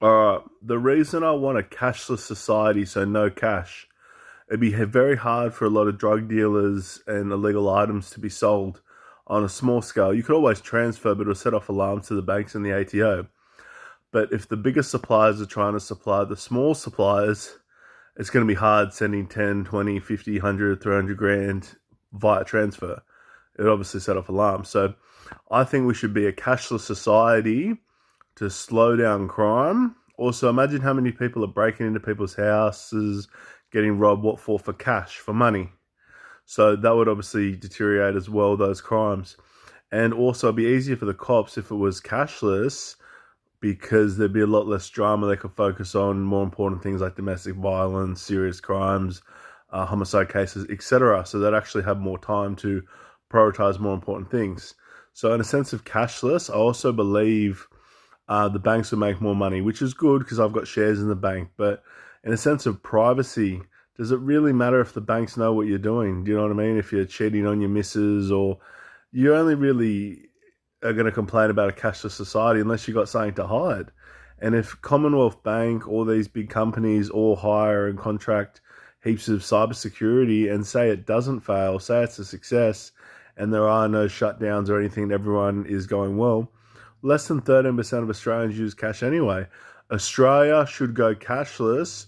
The reason I want a cashless society, so no cash, it'd be very hard for a lot of drug dealers and illegal items to be sold on a small scale. You could always transfer, but it'll set off alarms to the banks and the ATO. But if the bigger suppliers are trying to supply the small suppliers, it's going to be hard sending 10, 20, 50, 100, 300 grand via transfer. It obviously set off alarms. So I think we should be a cashless society to slow down crime. Also, imagine how many people are breaking into people's houses, getting robbed, what for cash, for money. So that would obviously deteriorate as well, those crimes. And also, it'd be easier for the cops if it was cashless because there'd be a lot less drama. They could focus on more important things like domestic violence, serious crimes, homicide cases, etc. So they'd actually have more time to prioritize more important things. So in a sense of cashless, I also believe the banks will make more money, which is good because I've got shares in the bank. But in a sense of privacy, does it really matter if the banks know what you're doing? Do you know what I mean? If you're cheating on your missus, or you only really are going to complain about a cashless society unless you've got something to hide. And if Commonwealth Bank, all these big companies all hire and contract heaps of cybersecurity and say it doesn't fail, say it's a success, and there are no shutdowns or anything, everyone is going well, less than 13% of Australians use cash anyway. Australia should go cashless,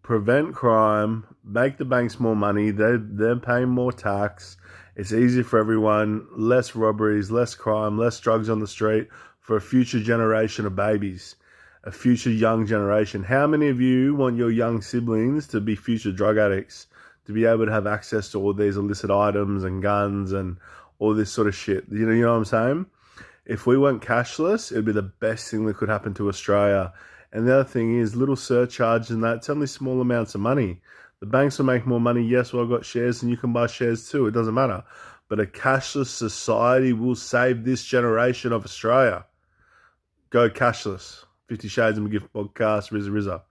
prevent crime, make the banks more money, they're paying more tax, it's easier for everyone, less robberies, less crime, less drugs on the street for a future generation of babies, a future young generation. How many of you want your young siblings to be future drug addicts, to be able to have access to all these illicit items and guns and all this sort of shit? You know what I'm saying? If we went cashless, it'd be the best thing that could happen to Australia. And the other thing is, little surcharge and that, it's only small amounts of money. The banks will make more money. Yes, well, I've got shares and you can buy shares too. It doesn't matter. But a cashless society will save this generation of Australia. Go cashless. 50 Shades of McGiff podcast, Rizza Rizza.